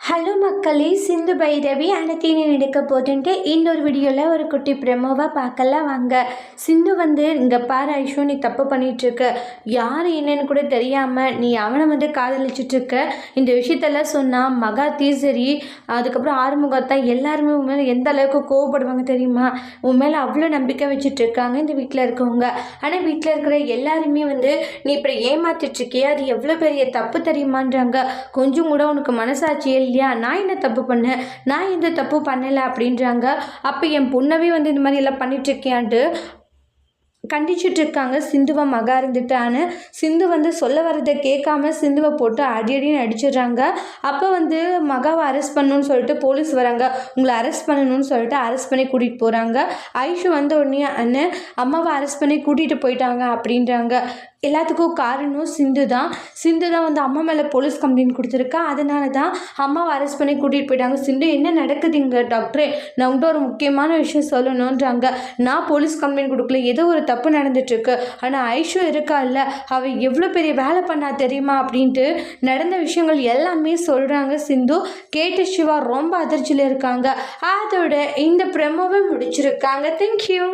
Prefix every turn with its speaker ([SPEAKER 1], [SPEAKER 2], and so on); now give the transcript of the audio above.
[SPEAKER 1] Hello மக்களே, சிந்து பைரவி அனைத்தையும் எடுக்க போதுன்ட்டு இன்னொரு வீடியோவில் ஒரு குட்டி ப்ரெமோவாக பார்க்கலாம் வாங்க. சிந்து இங்கே பாரு ஐஷு, நீ தப்பு பண்ணிகிட்ருக்க, யார் என்னன்னு கூட தெரியாமல் நீ அவனை காதலிச்சிட்ருக்க. இந்த விஷயத்தெல்லாம் சொன்னால் மகா தீசரி அதுக்கப்புறம் ஆறுமுகத்தா எல்லாருமே உன் மேலே எந்த அளவுக்கு கோவப்படுவாங்க தெரியுமா? உன் மேலே அவ்வளோ நம்பிக்கை வச்சுட்ருக்காங்க இந்த வீட்டில் இருக்கவங்க. ஆனால் வீட்டில் இருக்கிற எல்லாருமே நீ இப்படி ஏமாத்திட்ருக்கிய, அது எவ்வளோ பெரிய தப்பு தெரியுமான்றாங்க. கொஞ்சம் கூட உனக்கு மனசாட்சியே இல்லையா? நான் என்ன தப்பு பண்ணேன்? நான் எந்த தப்பு பண்ணலை அப்படின்றாங்க. அப்போ என் பொண்ணவே இந்த மாதிரி எல்லாம் பண்ணிட்டுருக்கியான்ட்டு கண்டிச்சுட்டு இருக்காங்க சிந்துவை மகா இருந்துட்டான்னு. சிந்து சொல்ல வரதை கேட்காம சிந்துவை போட்டு அடின்னு அடிச்சிடுறாங்க. அப்போ மகாவை அரெஸ்ட் பண்ணணும்னு சொல்லிட்டு போலீஸ் வராங்க. உங்களை அரெஸ்ட் பண்ணணும்னு சொல்லிட்டு அரெஸ்ட் பண்ணி கூட்டிகிட்டு போகிறாங்க. ஐஷு உடனே அண்ணன் அம்மாவை அரெஸ்ட் பண்ணி கூட்டிகிட்டு போயிட்டாங்க அப்படின்றாங்க. எல்லாத்துக்கும் காரணம் சிந்து தான் அம்மா மேலே போலீஸ் கம்ப்ளைண்ட் கொடுத்துருக்கா. அதனால தான் அம்மாவை அரெஸ்ட் பண்ணி கூட்டிகிட்டு போயிட்டாங்க. சிந்து என்ன நடக்குதுங்க டாக்டரே, நான் உங்கள்கிட்ட ஒரு முக்கியமான விஷயம் சொல்லணுன்றாங்க. நான் போலீஸ் கம்ப்ளைண்ட் கொடுக்கல, ஏதோ ஒரு தப்பு நடந்துட்டுருக்கு. ஆனால் ஐஷு இருக்கா இல்லை, அவள் எவ்வளோ பெரிய வேலை பண்ணா தெரியுமா அப்படின்ட்டு நடந்த விஷயங்கள் எல்லாமே சொல்கிறாங்க சிந்து. கேட்டு சிவா ரொம்ப அதிர்ச்சியில் இருக்காங்க. அதோட இந்த ப்ரெமோவை முடிச்சிருக்காங்க. தேங்க்யூ.